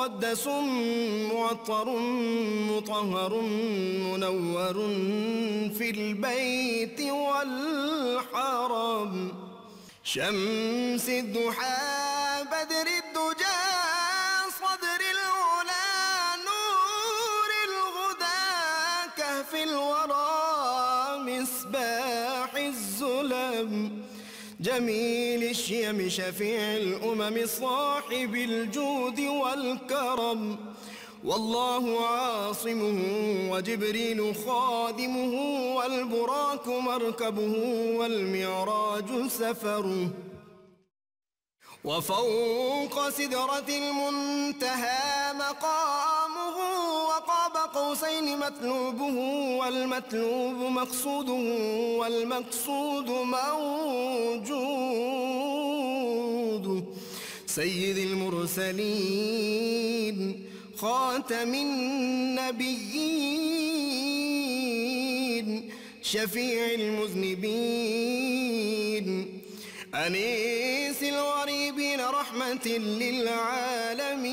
مقدس معطر مطهر منور في البيت والحرم شمس الضحى بدر الدجى صدر العلا نور الهدى كهف الورى مصباح الظلم جميل الشيم شفيع الأمم صاحب الجود والكرم والله عاصمه وجبريل خادمه والبراك مركبه والمعراج سفره وفوق سدرة المنتهى مقامه وقاب قوسين مطلوبه والمطلوب مقصوده والمقصود موجود سيد المرسلين خاتم النبيين شفيع المذنبين أنيس الغريبين رحمة للعالمين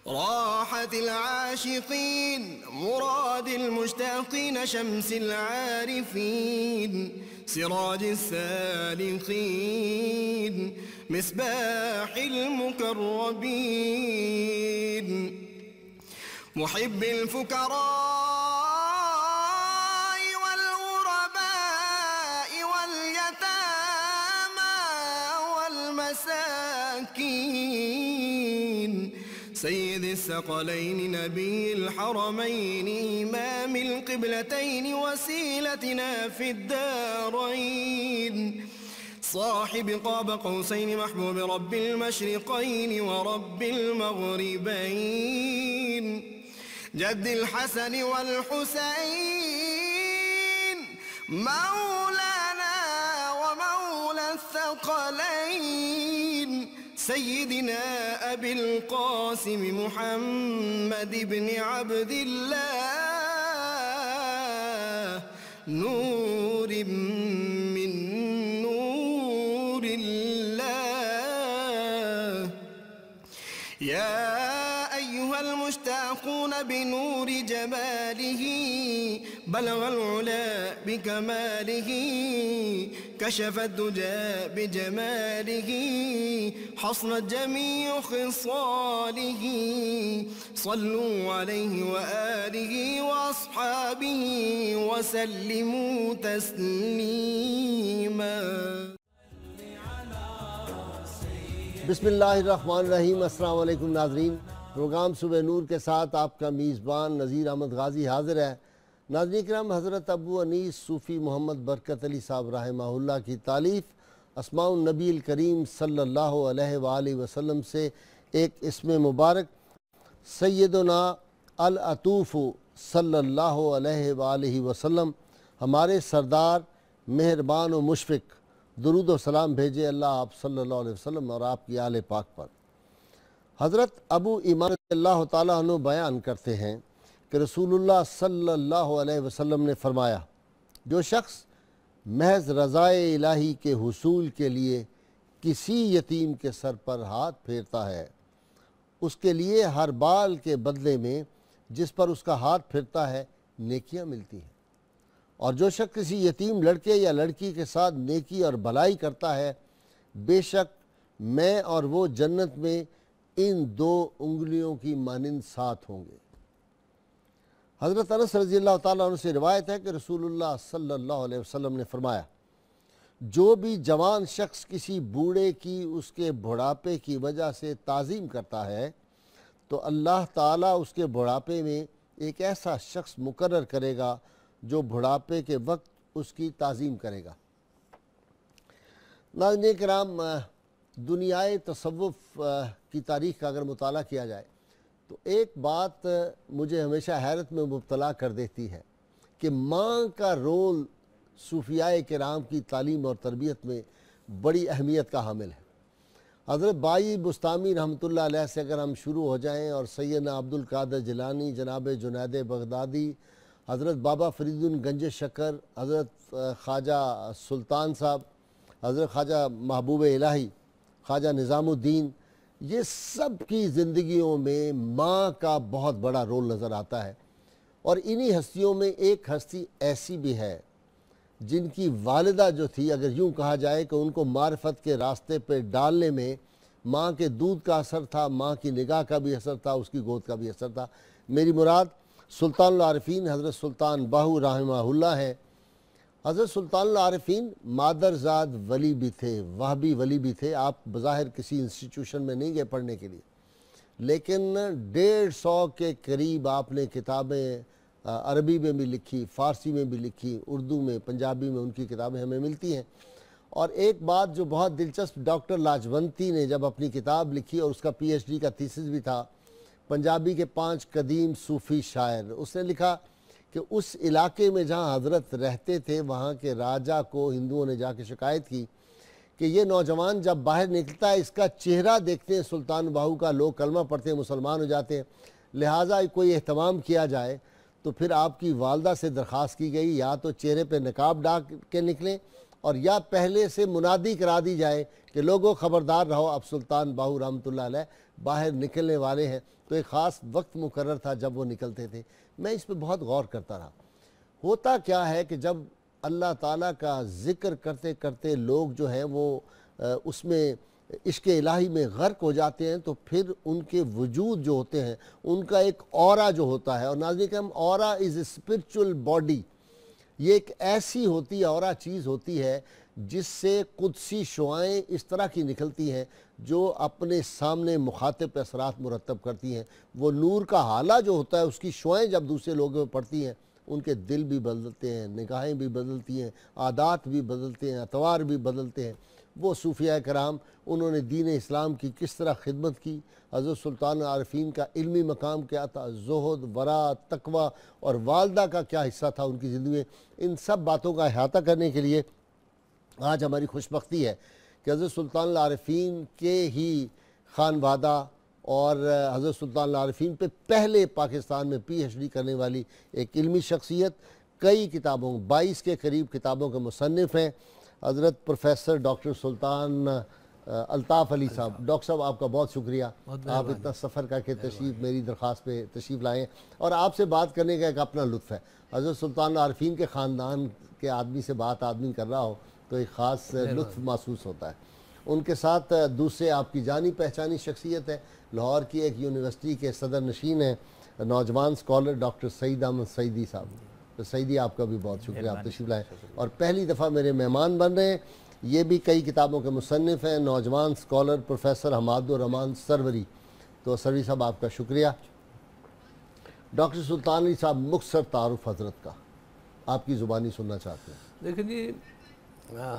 راحة العاشقين مراد المشتاقين شمس العارفين سراج السالخين مصباح المكرمين محب الفكراء والغرباء واليتامى والمساكين سيد الثقلين نبي الحرمين إمام القبلتين وسيلتنا في الدارين صاحب قاب قوسين محبوب رب المشرقين ورب المغربين جد الحسن والحسين مولانا ومولى الثقلين سيدنا أبي القاسم محمد بن عبد الله نور من نور الله يا أيها المشتاقون بنور جماله بلغ العلا بكماله كشف الدجى بجماله حصنت جميع خصاله صلوا عليه وآله وأصحابه وسلموا تسليما بسم اللہ الرحمن الرحیم۔ السلام علیکم ناظرین، پروگرام صبح نور کے ساتھ آپ کا میزبان نذیر احمد غازی حاضر ہے۔ ناظرین کرام، حضرت ابو انیس صوفی محمد برکت علی صاحب رحمہ اللہ کی تالیف اسماء النبی الکریم صلی اللہ علیہ وآلہ وسلم سے ایک اسم مبارک سیدنا العطوف صلی اللہ علیہ وآلہ وسلم ہمارے سردار مہربان و مشفق، درود و سلام بھیجے اللہ آپ صلی اللہ علیہ وسلم اور آپ کی آل پاک پر۔ حضرت ابو ایمان اللہ تعالیٰ عنہ بیان کرتے ہیں کہ رسول اللہ صلی اللہ علیہ وسلم نے فرمایا، جو شخص محض رضائے الہی کے حصول کے لیے کسی یتیم کے سر پر ہاتھ پھیرتا ہے، اس کے لیے ہر بال کے بدلے میں جس پر اس کا ہاتھ پھرتا ہے نیکیاں ملتی ہیں، اور جو شخص کسی یتیم لڑکے یا لڑکی کے ساتھ نیکی اور بھلائی کرتا ہے، بے شک میں اور وہ جنت میں ان دو انگلیوں کی مانند ساتھ ہوں گے۔ حضرت انس رضی اللہ تعالیٰ عنہ سے روایت ہے کہ رسول اللہ صلی اللہ علیہ وسلم نے فرمایا، جو بھی جوان شخص کسی بوڑھے کی اس کے بڑھاپے کی وجہ سے تعظیم کرتا ہے تو اللہ تعالیٰ اس کے بڑھاپے میں ایک ایسا شخص مقرر کرے گا جو بڑھاپے کے وقت اس کی تعظیم کرے گا۔ ناظرین کرام، دنیائے تصوف کی تاریخ کا اگر مطالعہ کیا جائے تو ایک بات مجھے ہمیشہ حیرت میں مبتلا کر دیتی ہے کہ ماں کا رول صوفیاء کرام کی تعلیم اور تربیت میں بڑی اہمیت کا حامل ہے۔ حضرت بائی بستامی رحمۃ اللہ علیہ سے اگر ہم شروع ہو جائیں اور سیدنا عبد القادر جیلانی، جناب جنید بغدادی، حضرت بابا فرید گنج شکر، حضرت خواجہ سلطان صاحب، حضرت خواجہ محبوب الہی، خواجہ نظام الدین، یہ سب کی زندگیوں میں ماں کا بہت بڑا رول نظر آتا ہے، اور انہی ہستیوں میں ایک ہستی ایسی بھی ہے جن کی والدہ جو تھی، اگر یوں کہا جائے کہ ان کو معرفت کے راستے پہ ڈالنے میں ماں کے دودھ کا اثر تھا، ماں کی نگاہ کا بھی اثر تھا، اس کی گود کا بھی اثر تھا۔ میری مراد سلطان العارفین حضرت سلطان باہو رحمہ اللہ ہے۔ حضرت سلطان العارفین مادرزاد ولی بھی تھے، وہابی ولی بھی تھے۔ آپ بظاہر کسی انسٹیٹیوشن میں نہیں گئے پڑھنے کے لیے، لیکن 150 کے قریب آپ نے کتابیں عربی میں بھی لکھی، فارسی میں بھی لکھی، اردو میں، پنجابی میں ان کی کتابیں ہمیں ملتی ہیں۔ اور ایک بات جو بہت دلچسپ، ڈاکٹر لاجونتی نے جب اپنی کتاب لکھی اور اس کا پی ایچ ڈی کا تھیسس بھی تھا، پنجابی کے 5 قدیم صوفی شاعر، اس نے لکھا کہ اس علاقے میں جہاں حضرت رہتے تھے وہاں کے راجہ کو ہندوؤں نے جا کے شکایت کی کہ یہ نوجوان جب باہر نکلتا ہے اس کا چہرہ دیکھتے ہیں سلطان باہو کا، لوگ کلمہ پڑھتے ہیں، مسلمان ہو جاتے ہیں، لہٰذا کوئی اہتمام کیا جائے۔ تو پھر آپ کی والدہ سے درخواست کی گئی یا تو چہرے پہ نقاب ڈال کے نکلیں، اور یا پہلے سے منادی کرا دی جائے کہ لوگوں خبردار رہو، اب سلطان باہو رحمۃ اللہ علیہ باہر نکلنے والے ہیں۔ تو ایک خاص وقت مقرر تھا جب وہ نکلتے تھے۔ میں اس پہ بہت غور کرتا رہا، ہوتا کیا ہے کہ جب اللہ تعالیٰ کا ذکر کرتے کرتے لوگ جو ہیں وہ اس میں عشق الہی میں غرق ہو جاتے ہیں، تو پھر ان کے وجود جو ہوتے ہیں ان کا ایک اورا جو ہوتا ہے، اور ناظرین کرام اورا از اے اسپرچول باڈی، یہ ایک ایسی ہوتی ہے، اورا چیز ہوتی ہے جس سے قدسی شعائیں اس طرح کی نکلتی ہیں جو اپنے سامنے مخاطب پہ اثرات مرتب کرتی ہیں۔ وہ نور کا حالہ جو ہوتا ہے اس کی شعائیں جب دوسرے لوگوں پہ پڑتی ہیں ان کے دل بھی بدلتے ہیں، نگاہیں بھی بدلتی ہیں، عادات بھی بدلتے ہیں، اطوار بھی بدلتے ہیں۔ وہ صوفیاء کرام انہوں نے دین اسلام کی کس طرح خدمت کی، حضرت سلطان العارفین کا علمی مقام کیا تھا، زہد، ورع، تقوی، اور والدہ کا کیا حصہ تھا ان کی زندگی میں، ان سب باتوں کا احاطہ کرنے کے لیے آج ہماری خوش بختی ہے کہ حضرت سلطان العارفین کے ہی خانوادہ اور حضرت سلطان العارفین پہ پہلے پاکستان میں پی ایچ ڈی کرنے والی ایک علمی شخصیت، کئی کتابوں 22 کے قریب کتابوں کے مصنف ہیں، حضرت پروفیسر ڈاکٹر سلطان الطاف علی صاحب۔ ڈاکٹر صاحب آپ کا بہت شکریہ، آپ اتنا سفر کر کے تشریف میری درخواست پہ تشریف لائے، اور آپ سے بات کرنے کا ایک اپنا لطف ہے۔ حضرت سلطان العارفین کے خاندان کے آدمی سے بات آدمی کر رہا ہو تو ایک خاص لطف محسوس ہوتا ہے۔ ان کے ساتھ دوسرے آپ کی جانی پہچانی شخصیت ہے، لاہور کی ایک یونیورسٹی کے صدر نشین ہیں، نوجوان اسکالر ڈاکٹر سعید احمد سعیدی صاحب۔ تو سعیدی آپ کا بھی بہت شکریہ، آپ تشریف لائے اور پہلی دفعہ میرے مہمان بن رہے ہیں۔ یہ بھی کئی کتابوں کے مصنف ہیں، نوجوان اسکالر پروفیسر حماد الرحمان سروری۔ تو سروری صاحب آپ کا شکریہ۔ ڈاکٹر سلطان علی صاحب، مختصر تعارف حضرت کا آپ کی زبانی سننا چاہتے ہیں۔ دیکھیں جی،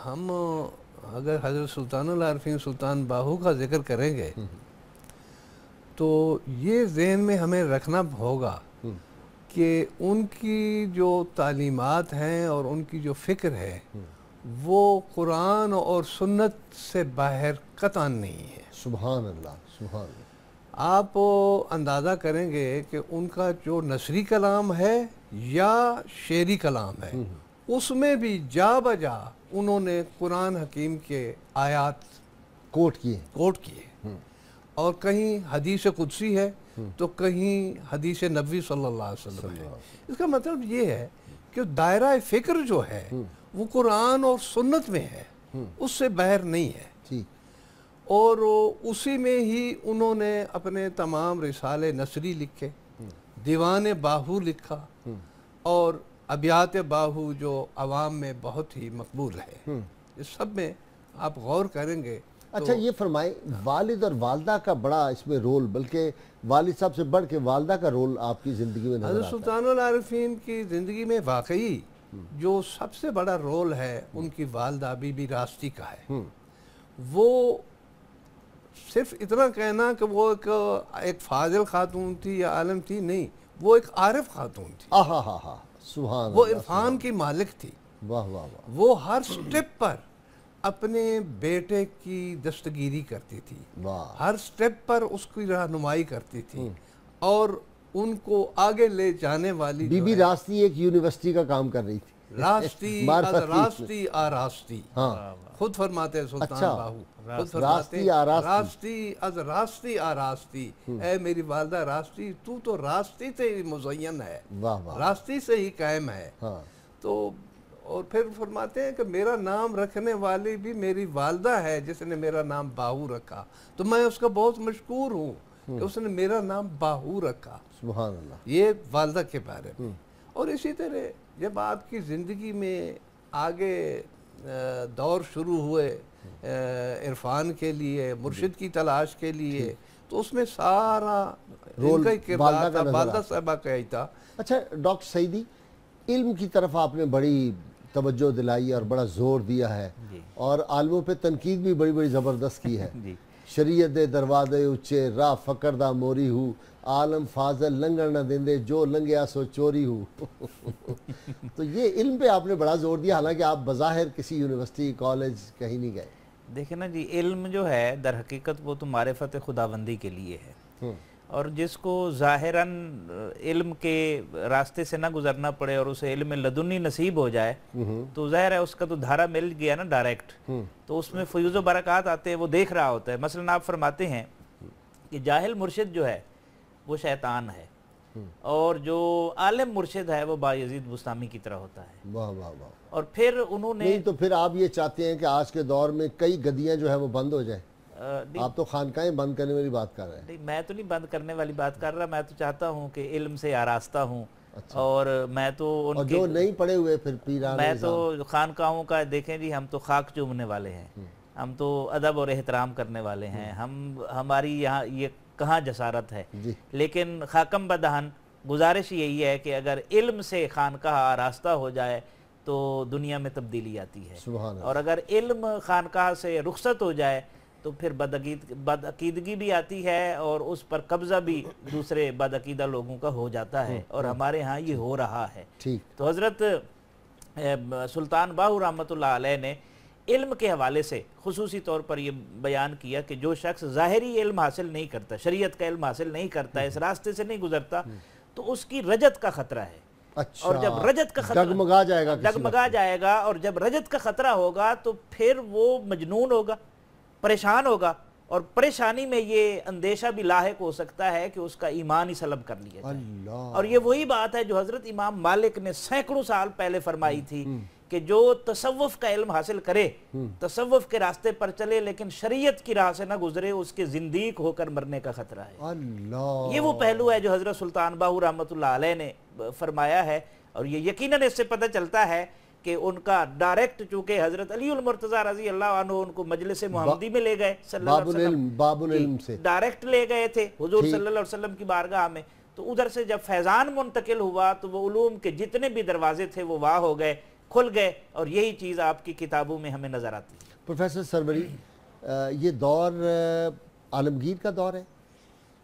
ہم اگر حضرت سلطان العارفین سلطان باہو کا ذکر کریں گے تو یہ ذہن میں ہمیں رکھنا ہوگا کہ ان کی جو تعلیمات ہیں اور ان کی جو فکر ہے وہ قرآن اور سنت سے باہر قطعاً نہیں ہے۔ سبحان اللہ، سبحان اللہ۔ آپ اندازہ کریں گے کہ ان کا جو نثری کلام ہے یا شعری کلام ہے اس میں بھی جا بجا انہوں نے قرآن حکیم کے آیات کوٹ کیے، اور کہیں حدیث قدسی ہے تو کہیں حدیث نبوی صلی اللہ علیہ وسلم ہے۔ اس کا مطلب یہ ہے کہ دائرہ فکر جو ہے وہ قرآن اور سنت میں ہے، اس سے باہر نہیں ہے، اور اسی میں ہی انہوں نے اپنے تمام رسالے نثری لکھے، دیوان باہو لکھا، اور ابیات باہو جو عوام میں بہت ہی مقبول ہے۔ اس سب میں آپ غور کریں گے۔ اچھا یہ فرمائیں، والد اور والدہ کا بڑا اس میں رول، بلکہ والد صاحب سے بڑھ کے والدہ کا رول آپ کی زندگی میں نظر آتا ہے۔ حضرت سلطان العارفین کی زندگی میں واقعی جو سب سے بڑا رول ہے ان کی والدہ بی بی راستی کا ہے۔ وہ صرف اتنا کہنا کہ وہ ایک فاضل خاتون تھی یا عالم تھی نہیں، وہ ایک عارف خاتون تھی، سبحان وہ اللہ، عرفان کی مالک تھی۔ واہ واہ واہ، وہ ہر سٹیپ پر اپنے بیٹے کی دستگیری کرتی تھی، ہر سٹیپ پر اس کی رہنمائی کرتی تھی، اور ان کو آگے لے جانے والی بی بی راستی ایک یونیورسٹی کا کام کر رہی تھی۔ راستی از راستی آراستی، ہاں خود فرماتے ہیں سلطان باہو، خود فرماتے راستی ہیں آراستی، راستی از راستی آراستی، اے میری والدہ راستی تو راستی سے ہی مزین ہے، واہ واہ، راستی سے ہی قائم ہے۔ ہاں تو اور پھر فرماتے ہیں کہ میرا نام رکھنے والی بھی میری والدہ ہے جس نے میرا نام باہو رکھا، تو میں اس کا بہت مشکور ہوں کہ اس نے میرا نام باہو رکھا۔ سبحان اللہ۔ یہ والدہ کے بارے میں۔ اور اسی طرح جب آپ کی زندگی میں آگے دور شروع ہوئے عرفان کے لیے، مرشد کی تلاش کے لیے، تو اس میں سارا ان کا کردار تھا، والدہ صاحبہ کا ہی تھا۔ اچھا ڈاکٹر سعیدی، علم کی طرف آپ نے بڑی توجہ دلائی اور بڑا زور دیا ہے، اور عالموں پہ تنقید بھی بڑی بڑی زبردست کی ہے۔ شریعت دے دروازے اچے، راہ فقر دا موری ہو، عالم فاضل لنگن نہ دیندے، جو لنگیا سو چوری ہو۔ تو یہ علم پہ آپ نے بڑا زور دیا، حالانکہ آپ بظاہر کسی یونیورسٹی کالج کہیں نہیں گئے۔ دیکھیں نا جی، علم جو ہے در حقیقت وہ تو معرفت خداوندی کے لیے ہے، اور جس کو ظاہراً علم کے راستے سے نہ گزرنا پڑے اور اسے علم لدنی نصیب ہو جائے تو ظاہر ہے اس کا تو دھارا مل گیا نا ڈائریکٹ، تو اس میں فیوز و برکات آتے ہیں، وہ دیکھ رہا ہوتا ہے۔ مثلا آپ فرماتے ہیں کہ جاہل مرشد جو ہے وہ شیطان ہے، اور جو عالم مرشد ہے وہ بایزید بستامی کی طرح ہوتا ہے۔ واہ واہ واہ۔ اور پھر انہوں نے نہیں تو پھر آپ یہ چاہتے ہیں کہ آج کے دور میں کئی گدیاں جو ہیں وہ بند ہو جائیں؟ آپ تو خانقاہیں بند کرنے والی بات کر رہے ہیں۔ نہیں، میں تو نہیں بند کرنے والی بات کر رہا، میں تو چاہتا ہوں کہ علم سے آراستہ ہوں، اور میں تو اور جو نہیں پڑھے ہوئے پھر پیران، میں تو خانقاہوں کا دیکھیں جی، ہم تو خاک چومنے والے ہیں، ہم تو ادب اور احترام کرنے والے ہیں، ہماری یہاں یہ کہاں جسارت ہے۔ لیکن خاکم بدہن گزارش یہی ہے کہ اگر علم سے خانقاہ آراستہ ہو جائے تو دنیا میں تبدیلی آتی ہے، اور اگر علم خانقاہ سے رخصت ہو جائے تو پھر بدعقیدگی بھی آتی ہے، اور اس پر قبضہ بھی دوسرے بدعقیدہ لوگوں کا ہو جاتا ہے، اور ہمارے ہاں یہ ہو رہا ہے۔ تو حضرت سلطان باہو رحمۃ اللہ علیہ نے علم کے حوالے سے خصوصی طور پر یہ بیان کیا کہ جو شخص ظاہری علم حاصل نہیں کرتا، شریعت کا علم حاصل نہیں کرتا، اس راستے سے نہیں گزرتا، تو اس کی رجت کا خطرہ ہے۔ اور جب رجت کا خطرہ ڈگمگا جائے گا، اور جب رجت کا خطرہ ہوگا تو پھر وہ مجنون ہوگا، پریشان ہوگا، اور پریشانی میں یہ اندیشہ بھی لاحق ہو سکتا ہے کہ اس کا ایمان ہی سلب کر لیا جائے۔ اور یہ وہی بات ہے جو حضرت امام مالک نے سینکڑوں سال پہلے فرمائی تھی کہ جو تصوف کا علم حاصل کرے، تصوف کے راستے پر چلے، لیکن شریعت کی راہ سے نہ گزرے، اس کے زندیق ہو کر مرنے کا خطرہ ہے۔ یہ وہ پہلو ہے جو حضرت سلطان باہو رحمۃ اللہ علیہ نے فرمایا ہے، اور یہ یقیناً اس سے پتہ چلتا ہے کہ ان کا ڈائریکٹ، چونکہ حضرت علی المرتضیٰ رضی اللہ عنہ ان کو مجلس محمدی میں لے گئے، صلی اللہ علیہ وسلم باب العلم سے ڈائریکٹ لے گئے تھے حضور صلی اللہ علیہ وسلم کی بارگاہ میں، تو ادھر سے جب فیضان منتقل ہوا تو وہ علوم کے جتنے بھی دروازے تھے وہ واہ ہو گئے، کھل گئے، اور یہی چیز آپ کی کتابوں میں ہمیں نظر آتی ہے۔ پروفیسر سروری، یہ دور عالمگیر کا دور ہے،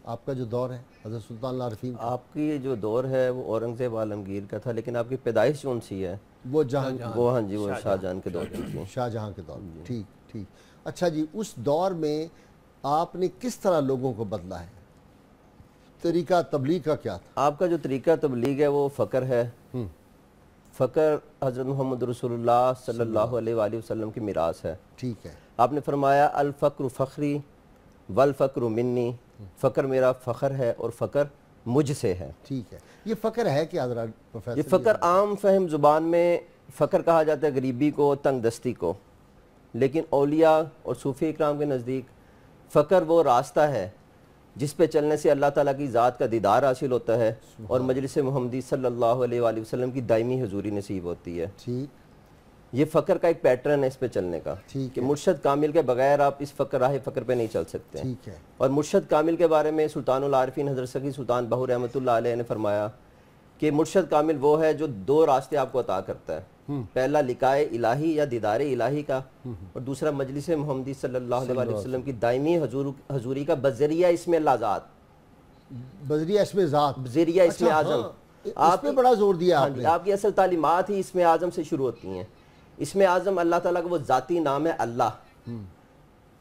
آپ کا جو دور ہے حضرت سلطان العارفین؟ آپ کی جو دور ہے وہ اورنگزیب عالمگیر کا تھا، لیکن آپ کی پیدائش جون سی ہے وہ جہاں، وہ ہاں جی، وہ شاہ جہاں کے دور کی تھی، شاہ جہاں کے دور میں۔ ٹھیک ٹھیک۔ اچھا جی، اس دور میں آپ نے کس طرح لوگوں کو بدلا ہے؟ طریقہ تبلیغ کا کیا تھا؟ آپ کا جو طریقہ تبلیغ ہے وہ فقر ہے۔ فقر حضرت محمد رسول اللہ صلی اللہ علیہ وآلہ وسلم کی میراث ہے۔ ٹھیک ہے۔ آپ نے فرمایا الفقر فخری والفقر منی، فقر میرا فخر ہے اور فقر مجھ سے ہے۔ ٹھیک ہے۔ یہ فقر ہے کہ حضرات پروفیسر؟ یہ فقر عام فہم زبان میں فقر کہا جاتا ہے غریبی کو، تنگ دستی کو، لیکن اولیاء اور صوفی اکرام کے نزدیک فقر وہ راستہ ہے جس پہ چلنے سے اللہ تعالیٰ کی ذات کا دیدار حاصل ہوتا ہے اور مجلس محمدی صلی اللہ علیہ وآلہ وسلم کی دائمی حضوری نصیب ہوتی ہے۔ ٹھیک۔ یہ فقر کا ایک پیٹرن ہے اس پہ چلنے کا، کہ مرشد کامل کے بغیر آپ اس راہ فقر پہ نہیں چل سکتے۔ ٹھیک ہے۔ اور مرشد کامل کے بارے میں سلطان العارفین حضرت سخی سلطان باہو رحمۃ اللہ علیہ نے فرمایا کہ مرشد کامل وہ ہے جو دو راستے آپ کو عطا کرتا ہے، پہلا لقائے الہی یا دیدار الہی کا، اور دوسرا مجلس محمدی صلی اللہ علیہ وآلہ وسلم کی دائمی حضوری کا بذریعہ اسم اللہ ذات، بذریعہ اسم ذات، بذریعہ اسم اعظم۔ آپ پہ بڑا زور دیا آپ نے۔ آپ کی اصل تعلیمات ہی اسم اعظم سے شروع ہوتی ہیں۔ اسم اعظم اللہ تعالیٰ کا وہ ذاتی نام ہے اللہ،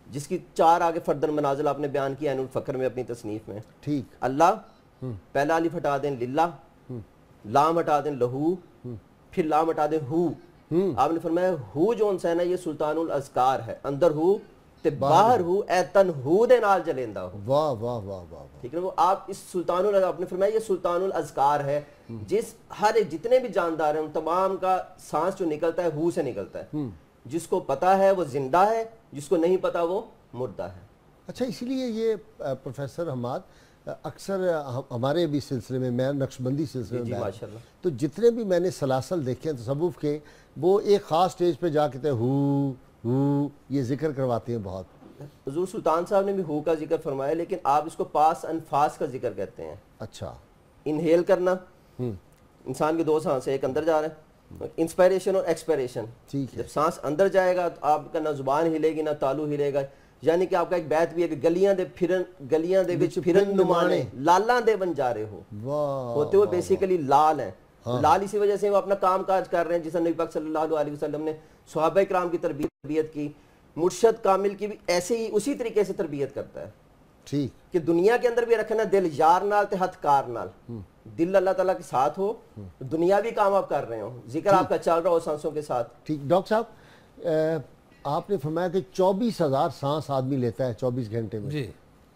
جس کی 4 آگے فردن منازل آپ نے بیان کیا عین الفقر میں اپنی تصنیف میں۔ ٹھیک۔ اللہ، پہلا الف ہٹا دیں للہ، لام ہٹا دیں لہو، پھر لا مٹا دیں ہو. آپ نے فرمایا ہو جو انسان ہے یہ سلطان الاذکار ہے, اندر ہو تے باہر ہو اے تن ہو دے نال جلیندہ ہو. واہ واہ واہ واہ. ٹھیک ہے, وہ آپ اس سلطان آپ نے فرمایا یہ سلطان الاذکار ہے, جس ہر ایک جتنے بھی جاندار ہیں ان تمام کا سانس جو نکلتا ہے ہو سے نکلتا ہے. جس کو پتا ہے وہ زندہ ہے, جس کو نہیں پتا وہ مردہ ہے. اچھا, اسی لیے یہ پروفیسر حماد اکثر ہمارے بھی سلسلے میں نقشبندی سلسلے میں ماشاءاللہ, تو جتنے بھی میں نے سلاسل دیکھے ہیں تصوف کے, وہ ایک خاص سٹیج پہ جا کے ہو یہ ذکر کرواتے ہیں بہت. حضور سلطان صاحب نے بھی ہو کا ذکر فرمایا, لیکن آپ اس کو پاس انفاس کا ذکر کہتے ہیں. اچھا, انہیل کرنا, انسان کے دو سانس, ایک اندر جا رہے ہیں, انسپائریشن اور ایکسپائریشن. جب سانس اندر جائے گا تو آپ کا نہ زبان ہلے گی نہ تالو ہلے گا. یعنی کہ آپ کا ایک بیت بھی ہے کہ گلیاں دے وچ پھرن نمانے لالاں دے بن جا رہے ہو. ہوتے ہوئے بیسیکلی لال ہیں. لال اسی وجہ سے وہ اپنا کام کاج کر رہے ہیں, جس نبی پاک صلی اللہ علیہ وسلم نے صحابہ کرام کی تربیت کی. مرشد کامل کی بھی ایسے ہی اسی طریقے سے تربیت کرتا ہے. ٹھیک, کہ دنیا کے اندر بھی رکھنا دل یار نال تے ہتھ کار نال. دل اللہ تعالیٰ کے ساتھ ہو, دنیاوی کام آپ کر رہے ہو, ذکر آپ کا چل رہا ہو سانسوں کے ساتھ. ٹھیک. ڈاکٹر صاحب آپ نے فرمایا کہ 24,000 سانس آدمی لیتا ہے 24 گھنٹے میں. جی,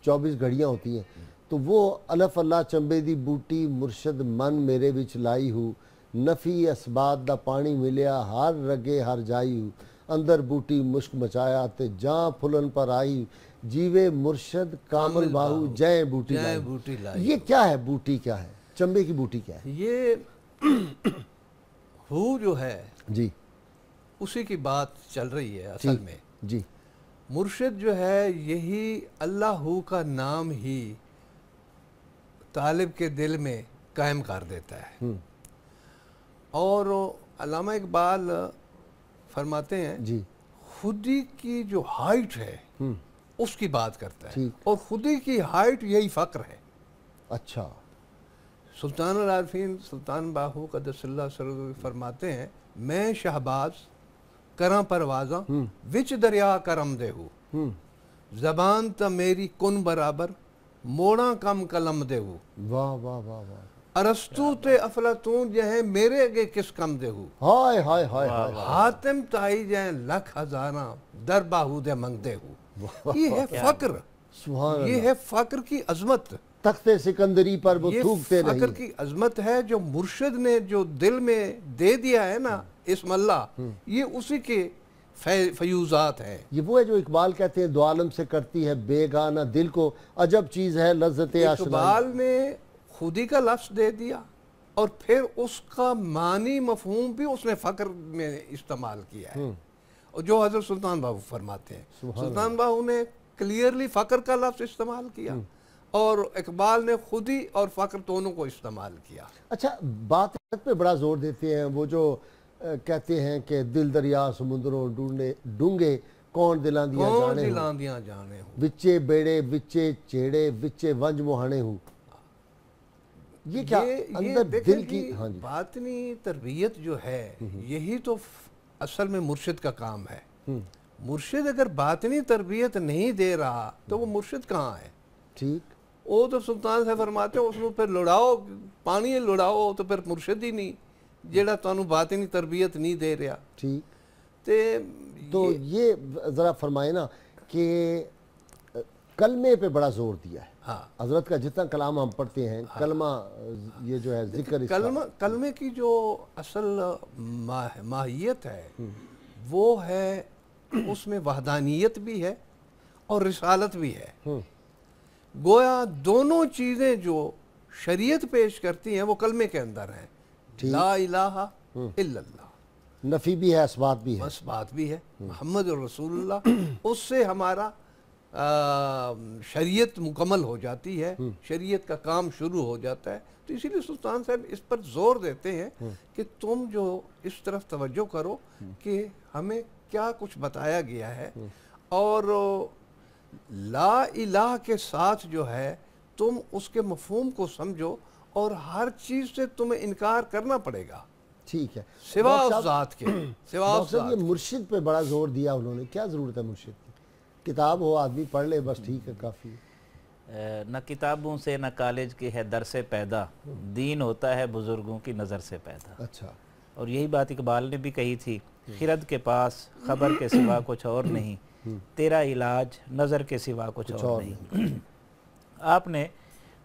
24 گھڑیاں ہوتی ہیں. تو وہ الف اللہ چمبے دی بوٹی مرشد من میرے وچ لائی ہو, نفی اسباد دا پانی ملیا ہر رگے ہر جائی ہو, اندر بوٹی مشک مچایا تے جاں پھلن پر آئی, جیوے مرشد کامل باہو جائیں بوٹی لائی. یہ کیا ہے بوٹی, کیا ہے چمبے کی بوٹی, کیا ہے یہ ہو جو ہے جی, اسی کی بات چل رہی ہے اصل میں. جی, مرشد جو ہے یہی اللہ ہو کا نام ہی طالب کے دل میں قائم کر دیتا ہے. اور علامہ اقبال فرماتے ہیں جی, خودی کی جو ہائٹ ہے اس کی بات کرتا ہے, اور خودی کی ہائٹ یہی فقر ہے. اچھا, سلطان العارفین سلطان باہو قدس اللہ سرور فرماتے ہیں میں شہباز کراں پروازاں وچ دریا کرم دے ہو, زبان تا میری کن برابر موڑاں کم قلم دے ہو. واہ واہ واہ واہ. ارسطو تے افلاطون جہیں میرے اگے کس کم دے ہو, ہائے ہائے ہائے ہائے. حاتم تائی جہیں لکھ ہزاراں در باہو دے منگ دے ہو. یہ ہے فقر, یہ ہے فقر کی عظمت. تخت سکندری پر وہ تھوکتے نہیں. یہ فقر کی عظمت ہے جو مرشد نے جو دل میں دے دیا ہے نا اسم اللہ, یہ اسی کے فیوزات ہیں. یہ وہ ہے جو اقبال کہتے ہیں دو عالم سے کرتی ہے بیگانہ دل کو عجب چیز ہے لذت آشنائی. اقبال نے خودی کا لفظ دے دیا اور پھر اس کا معنی مفہوم بھی اس نے فقر میں استعمال کیا ہے, اور جو حضرت سلطان باہو فرماتے ہیں. سلطان باہو نے کلیئرلی فقر کا لفظ استعمال کیا اور اقبال نے خودی اور فقر دونوں کو استعمال کیا. اچھا, بات پہ بڑا زور دیتے ہیں وہ جو کہتے ہیں کہ دل دریا سمندروں ڈونگے کون دلاں دیاں جانے ہوں, وچے بیڑے وچے چیڑے وچے ونج موہانے ہوں. یہ کیا اندر دل کی باطنی تربیت جو ہے یہی تو اصل میں مرشد کا کام ہے. مرشد اگر باطنی تربیت نہیں دے رہا تو وہ مرشد کہاں ہے؟ ٹھیک, وہ تو سلطان سے فرماتے ہیں اس میں پھر لڑاؤ پانی لڑاؤ تو پھر مرشد ہی نہیں جیڑا تانوں باطنی تربیت نہیں دے رہا. ٹھیک, تو یہ ذرا فرمائے نا کہ کلمے پہ بڑا زور دیا ہے. حضرت کا جتنا کلام ہم پڑھتے ہیں کلمہ یہ جو ہے ذکر کلمے کی جو اصل ماہیت ہے وہ ہے اس میں وحدانیت بھی ہے اور رسالت بھی ہے. گویا دونوں چیزیں جو شریعت پیش کرتی ہیں وہ کلمے کے اندر ہیں. لا الہ الا اللہ, نفی بھی ہے اثبات بھی ہے. اثبات بھی ہے. محمد رسول اللہ, اس سے ہمارا شریعت مکمل ہو جاتی ہے, شریعت کا کام شروع ہو جاتا ہے. تو اسی لیے سلطان صاحب اس پر زور دیتے ہیں کہ تم جو اس طرف توجہ کرو کہ ہمیں کیا کچھ بتایا گیا ہے, اور لا الہ کے ساتھ جو ہے تم اس کے مفہوم کو سمجھو, اور ہر چیز سے تمہیں انکار کرنا پڑے گا. ٹھیک ہے, سوا اس ذات کے. یہ مرشد پہ بڑا زور دیا انہوں نے, کیا ضرورت ہے مرشد کی؟ کتاب ہو آدمی پڑھ لے بس ٹھیک ہے, کافی. نہ کتابوں سے نہ کالج کی ہے در سے پیدا, دین ہوتا ہے بزرگوں کی نظر سے پیدا. اچھا, اور یہی بات اقبال نے بھی کہی تھی، خرد کے پاس خبر کے سوا کچھ اور نہیں، تیرا علاج نظر کے سوا کچھ اور نہیں۔ آپ نے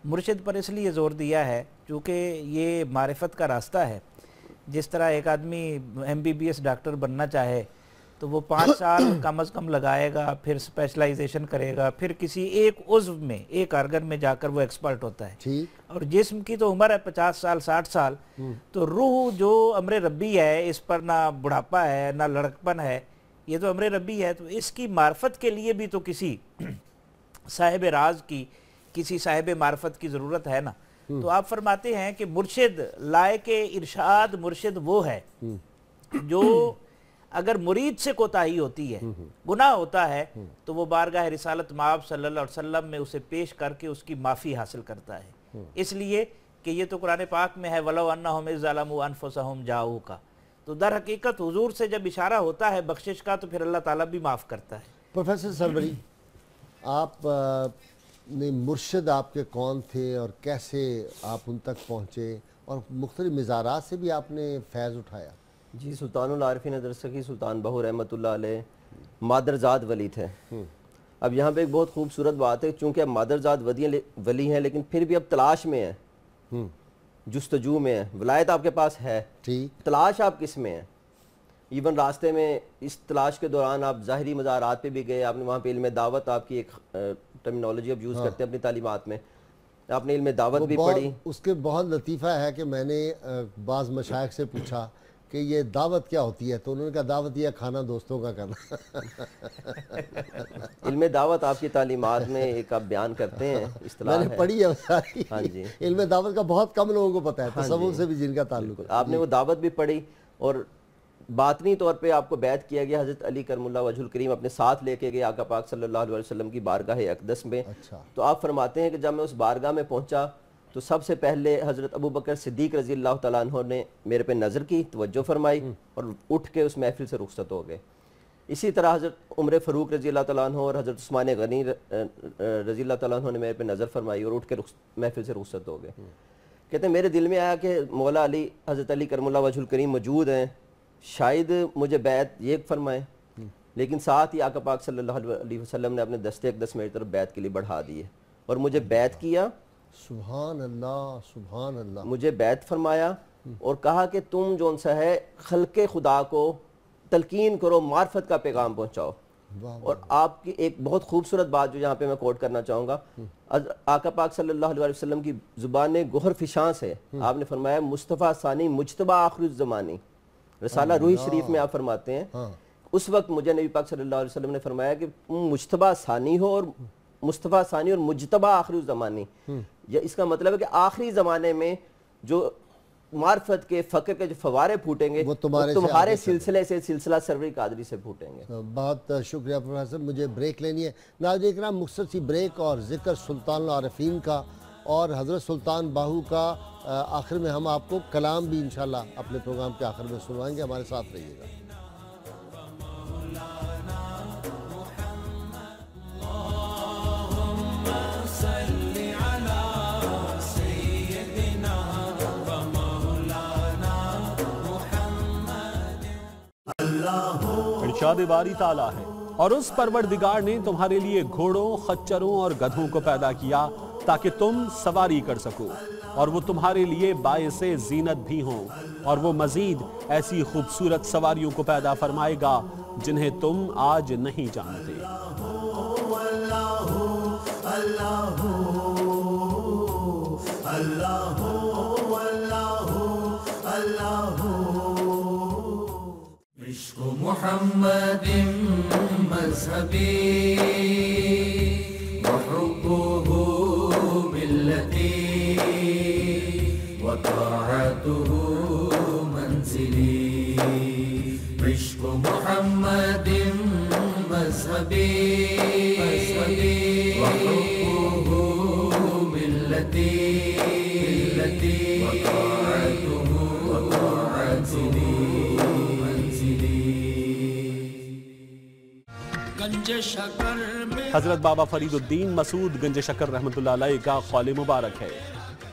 مرشد پر اس لیے زور دیا ہے چونکہ یہ معرفت کا راستہ ہے۔ جس طرح ایک آدمی MBBS ڈاکٹر بننا چاہے تو وہ 5 سال کم از کم لگائے گا، پھر اسپیشلائزیشن کرے گا، پھر کسی ایک عضو میں، ایک آرگن میں جا کر وہ ایکسپرٹ ہوتا ہے۔ اور جسم کی تو عمر ہے 50 سال 60 سال، تو روح جو امر ربی ہے، اس پر نہ بڑھاپا ہے نہ لڑکپن ہے، یہ تو امر ربی ہے، تو اس کی معرفت کے لیے بھی تو کسی صاحب راز کی، کسی صاحب معرفت کی ضرورت ہے نا۔ تو آپ فرماتے ہیں کہ مرشد لائق ارشاد مرشد وہ ہے جو اگر مرید سے کوتاہی ہوتی ہے، گناہ ہوتا ہے، تو وہ بارگاہ رسالت مآب صلی اللہ علیہ وسلم میں اسے پیش کر کے اس کی معافی حاصل کرتا ہے، اس لیے کہ یہ تو قرآن پاک میں ہے وَلَوْ أَنَّهُمْ إِذْ ظَلَمُوا أَنفُسَهُمْ جَاءُوكَ۔ تو در حقیقت حضور سے جب اشارہ ہوتا ہے بخشش کا تو پھر اللہ تعالیٰ بھی معاف کرتا ہے۔ پروفیسر سروری، آپ نے مرشد آپ کے کون تھے اور کیسے آپ ان تک پہنچے، اور مختلف مزارات سے بھی آپ نے فیض اٹھایا؟ جی، سلطان العارفین حضرت سخی سلطان بہو رحمۃ اللہ علیہ مادرزاد ولی تھے۔ اب یہاں پہ ایک بہت خوبصورت بات ہے، چونکہ اب مادرزاد ولی ہیں لیکن پھر بھی اب تلاش میں ہیں، جستجو میں ہیں۔ ولایت آپ کے پاس ہے، تلاش آپ کس میں ہیں؟ ایون راستے میں اس تلاش کے دوران آپ ظاہری مزارات پہ بھی گئے، آپ نے وہاں پہ علم دعوت، آپ کی ایک ٹرمینالوجی اب یوز کرتے ہیں اپنی تعلیمات میں، آپ نے علم دعوت بھی پڑھی۔ اس کے بہت لطیفہ ہے کہ میں نے بعض مشائخ سے پوچھا کہ یہ دعوت کیا ہوتی ہے، تو انہوں نے کہا دعوت یہ کھانا دوستوں کا کرنا۔ علم دعوت آپ کی تعلیمات میں ایک آپ بیان کرتے ہیں، اصطلاح ہے، میں نے پڑھی ہے ساری۔ ہاں جی، علم دعوت کا بہت کم لوگوں کو پتہ ہے، تصوف سے بھی جن کا تعلق ہے۔ آپ نے وہ دعوت بھی پڑھی اور باطنی طور پہ آپ کو بیعت کیا گیا، حضرت علی کرم اللہ وجہ الکریم اپنے ساتھ لے کے گئے آقا پاک صلی اللہ علیہ وسلم کی بارگاہ اقدس میں۔ تو آپ فرماتے ہیں کہ جب میں اس بارگاہ میں پہنچا تو سب سے پہلے حضرت ابو بکر صدیق رضی اللہ تعالیٰ عنہ نے میرے پہ نظر کی، توجہ فرمائی اور اٹھ کے اس محفل سے رخصت ہو گئے۔ اسی طرح حضرت عمر فاروق رضی اللہ تعالیٰ عنہ اور حضرت عثمان غنی رضی اللہ تعالیٰ عنہ نے میرے پہ نظر فرمائی اور اٹھ کے محفل سے رخصت ہو گئے۔ کہتے ہیں میرے دل میں آیا کہ مولا علی، حضرت علی کرم اللہ وجہ الکریم موجود ہیں، شاید مجھے بیعت یہ فرمائیں، لیکن ساتھ ہی آقا پاک صلی اللہ علیہ وسلم نے اپنے دستے اقدس میری طرف بیعت کے لیے بڑھا دیے اور مجھے بیعت کیا۔ سبحان اللہ، سبحان اللہ۔ مجھے بیعت فرمایا اور کہا کہ تم جون سا ہے خلق خدا کو تلقین کرو، معرفت کا پیغام پہنچاؤ۔ اور آپ کی ایک بہت خوبصورت بات جو یہاں پہ میں کوٹ کرنا چاہوں گا، آقا پاک صلی اللہ علیہ وسلم کی زبان گوہر فشاں سے آپ نے فرمایا مصطفیٰ ثانی مجتبی آخر الزمانی، رسالہ روحی شریف میں آپ فرماتے ہیں اس وقت مجھے نبی پاک صلی اللہ علیہ وسلم نے فرمایا کہ تم مجتبی ثانی ہو، اور مصطفیٰ ثانی اور مجتبی آخر الزمانی، یا اس کا مطلب ہے کہ آخری زمانے میں جو معرفت کے فقر کے جو فوارے پھوٹیں گے وہ تمہارے سلسلے سے، سلسلہ سروری قادری سے پھوٹیں گے۔ بہت شکریہ پروفیسر، مجھے بریک لینی ہے۔ ناظرین اکرام، مختصر سی بریک اور ذکر سلطان العارفین کا اور حضرت سلطان باہو کا آخر میں ہم آپ کو کلام بھی انشاءاللہ اپنے پروگرام کے آخر میں سنوائیں گے، ہمارے ساتھ رہیے گا۔ ارشاد باری تعالیٰ ہے، اور اس پروردگار نے تمہارے لیے گھوڑوں، خچروں اور گدھوں کو پیدا کیا تاکہ تم سواری کر سکو، اور وہ تمہارے لیے باعث زینت بھی ہوں، اور وہ مزید ایسی خوبصورت سواریوں کو پیدا فرمائے گا جنہیں تم آج نہیں جانتے۔ عشق محمد مذهبي وحبه ملتي وطاعته منزلي، عشق محمد مذهبي وحبه ملتي وطاعته منزلي۔ حضرت بابا فرید الدین مسعود گنج شکر رحمۃ اللہ علیہ کا قول مبارک ہے،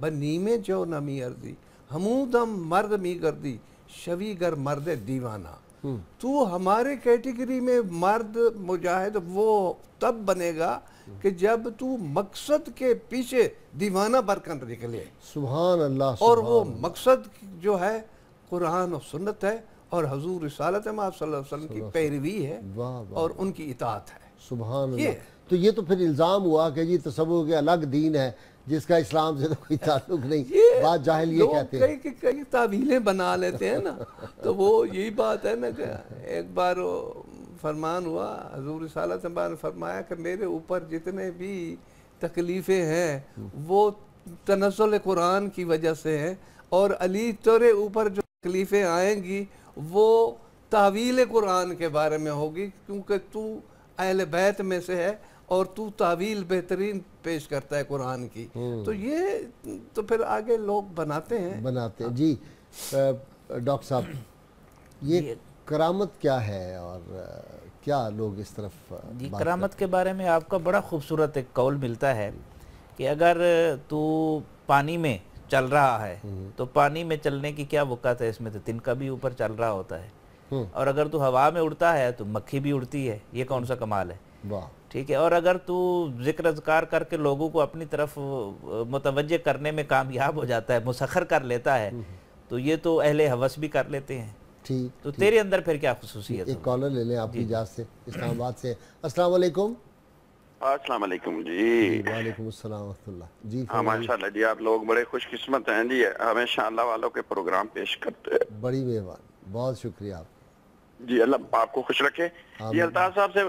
بنیمے جو نمی ارضی ہمودم مرد می گردی شوی گر مرد دیوانہ. تو ہمارے کیٹیگری میں مرد مجاہد وہ تب بنے گا کہ جب تو مقصد کے پیچھے دیوانہ بن کر نکلے. سبحان اللہ. اور وہ مقصد جو ہے قرآن و سنت ہے اور حضور رسالت مآب صلی اللہ علیہ وسلم کی پیروی ہے اور ان کی اطاعت ہے. سبحان اللہ. تو یہ تو پھر الزام ہوا کہ جی تصوف کے الگ دین ہے جس کا اسلام سے تو کوئی تعلق نہیں. بات جاہل یہ کہتے ہیں. کئی تعویلیں بنا لیتے ہیں نا. تو وہ یہی بات ہے نا کہ ایک بار فرمان ہوا حضور رسالت نے فرمایا کہ میرے اوپر جتنے بھی تکلیفیں ہیں وہ تنزل قرآن کی وجہ سے ہیں اور علی تیرے اوپر جو تکلیفیں آئیں گی وہ تعویل قرآن کے بارے میں ہوگی کیونکہ تو اہل بیت میں سے ہے اور تو تعویل بہترین پیش کرتا ہے قرآن کی. تو یہ تو پھر آگے لوگ بناتے ہیں. جی ڈاکٹر صاحب یہ کرامت کیا ہے اور کیا لوگ اس طرف جی کرامت کے بارے میں آپ کا بڑا خوبصورت ایک قول ملتا ہے کہ اگر تو پانی میں چل رہا ہے تو پانی میں چلنے کی کیا وقت ہے, اس میں تو تنکا بھی اوپر چل رہا ہوتا ہے, اور اگر تو ہوا میں اڑتا ہے تو مکھی بھی اڑتی ہے. یہ کون سا کمال ہے. ٹھیک ہے. اور اگر تو ذکر اذکار کر کے لوگوں کو اپنی طرف متوجہ کرنے میں کامیاب ہو جاتا ہے, مسخر کر لیتا ہے, تو یہ تو اہل ہوس بھی کر لیتے ہیں. تو تیرے اندر پھر کیا خصوصیت ہے. ایک کالر لے لیں آپ کی اجازت سے اسلام آباد سے. السلام علیکم. السلام علیکم. جی وعلیکم السلام ورحمۃ اللہ. جی ماشاءاللہ جی آپ لوگ بڑے خوش قسمت ہیں جی, ہمیشہ اللہ والوں کے پروگرام پیش کرتے ہیں. بڑی مہربان, بہت شکریہ آپ جی. اللہ آپ کو خوش رکھے. یہ الطاف صاحب سے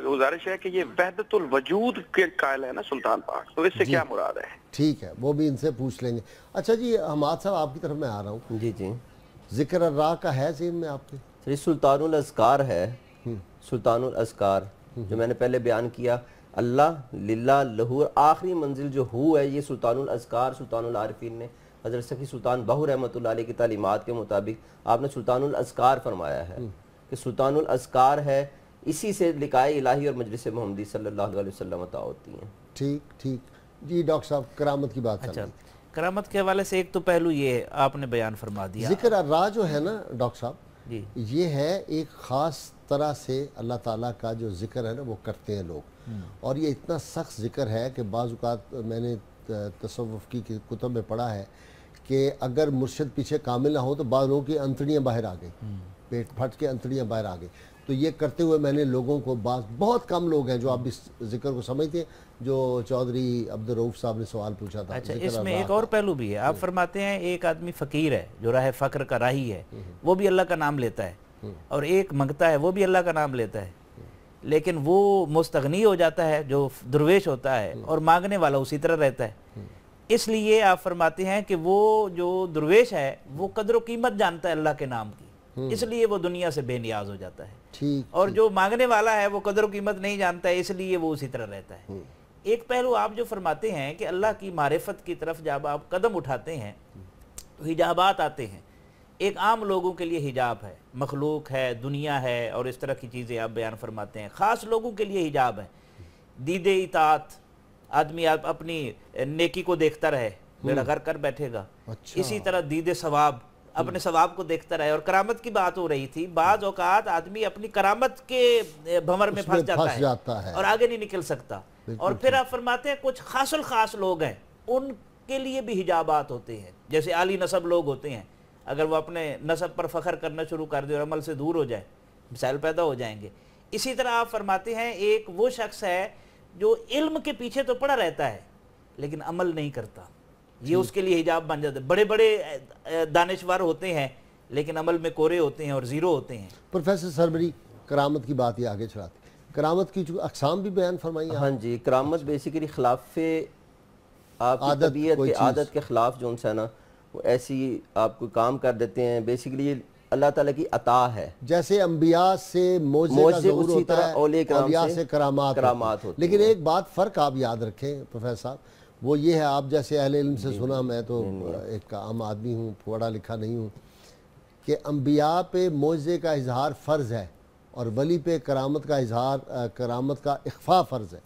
گزارش ہے کہ یہ وحدت الوجود کے قائل ہے نا سلطان پاک, تو اس سے کیا مراد ہے. ٹھیک ہے, وہ بھی ان سے پوچھ لیں گے. اچھا جی حماد صاحب آپ کی طرف میں آ رہا ہوں. جی جی ذکر الراء کا ہے ذہن میں آپ کے؟ سلطان الاذکار ہے. سلطان الاذکار جو میں نے پہلے بیان کیا, اللہ للہ لہو, آخری منزل جو ہو ہے یہ سلطان الاذکار سلطان العارفین نے حضرت سخی سلطان بہو رحمۃ اللہ علیہ کی تعلیمات کے مطابق آپ نے سلطان الاذکار فرمایا ہے کہ سلطان الاذکار ہے, اسی سے لقائے الہی اور مجلس محمدی صلی اللہ علیہ وسلم عطا ہوتی ہیں. ٹھیک ٹھیک. جی ڈاکٹر صاحب کرامت کی بات کر رہے ہیں. کرامت کے حوالے سے ایک تو پہلو یہ آپ نے بیان فرما دیا. ذکر الراء جو ہے نا ڈاکٹر صاحب, جی یہ ہے ایک خاص طرح سے اللہ تعالیٰ کا جو ذکر ہے نا وہ کرتے ہیں لوگ, اور یہ اتنا سخت ذکر ہے کہ بعض اوقات میں نے تصوف کی کتب میں پڑھا ہے کہ اگر مرشد پیچھے کامل نہ ہو تو بعض لوگوں کی انتڑیاں باہر آ گئی, پیٹ پھٹ کے انتڑیاں باہر آ گئی. تو یہ کرتے ہوئے میں نے لوگوں کو بہت کم لوگ ہیں جو آپ اس ذکر کو سمجھتے ہیں, جو چودھری عبدالرؤف صاحب نے سوال پوچھا تھا. اچھا, اس میں ایک اور پہلو بھی ہے. آپ فرماتے ہیں ایک آدمی فقیر ہے جو راہ فقر کا راہی ہے, وہ بھی اللہ کا نام لیتا ہے, اور ایک منگتا ہے وہ بھی اللہ کا نام لیتا ہے, لیکن وہ مستغنی ہو جاتا ہے جو درویش ہوتا ہے, اور مانگنے والا اسی طرح رہتا ہے. اس لیے آپ فرماتے ہیں کہ وہ جو درویش ہے وہ قدر و قیمت جانتا ہے اللہ کے نام کی, اس لیے وہ دنیا سے بے نیاز ہو جاتا ہے, اور جو مانگنے والا ہے وہ قدر و قیمت نہیں جانتا ہے, اس لیے وہ اسی طرح رہتا ہے. ایک پہلو آپ جو فرماتے ہیں کہ اللہ کی معرفت کی طرف جب آپ قدم اٹھاتے ہیں تو حجابات آتے ہیں. ایک عام لوگوں کے لیے حجاب ہے, مخلوق ہے, دنیا ہے, اور اس طرح کی چیزیں آپ بیان فرماتے ہیں. خاص لوگوں کے لیے حجاب ہے دید اطاعت, آدمی اپنی نیکی کو دیکھتا رہے, میرا گھر کر بیٹھے گا. اسی طرح دید ثواب, اپنے ثواب کو دیکھتا رہے. اور کرامت کی بات ہو رہی تھی, بعض اوقات آدمی اپنی کرامت کے بھنور میں پھنس جاتا ہے اور آگے نہیں نکل سکتا. اور پھر آپ فرماتے ہیں کچھ خاص الخاص لوگ ہیں, ان کے لیے بھی حجابات ہوتے ہیں. جیسے عالی نسب لوگ ہوتے ہیں, اگر وہ اپنے نسب پر فخر کرنا شروع کر دے اور عمل سے دور ہو جائے, مسائل پیدا ہو جائیں گے. اسی طرح آپ فرماتے ہیں ایک وہ شخص ہے جو علم کے پیچھے تو پڑا رہتا ہے لیکن عمل نہیں کرتا, یہ اس کے لیے حجاب بن جاتا ہے. بڑے بڑے دانشور ہوتے ہیں لیکن عمل میں کورے ہوتے ہیں اور زیرو ہوتے ہیں. پروفیسر سربری کرامت کی بات ہی آگے چڑھاتے, کرامت کی اقسام بھی بیان فرمائی. ہاں جی, کرامت بیسیکلی خلاف آپ کی طبیعت کے عادت کے خلاف جو ان سے نا وہ ایسی آپ کو کام کر دیتے ہیں. بیسیکلی اللہ تعالیٰ کی عطا ہے, جیسے انبیاء سے معجزے کا ظہور ہوتا ہے, اولیاء سے کرامات ہوتی. لیکن ایک بات فرق آپ یاد رکھیں پروفیسر صاحب, وہ یہ ہے, آپ جیسے اہل علم سے سنا, میں تو ایک عام آدمی ہوں, پڑھا لکھا نہیں ہوں, کہ انبیاء پہ معجزے کا اظہار فرض ہے اور ولی پہ کرامت کا اظہار, کرامت کا اخفاء فرض ہے.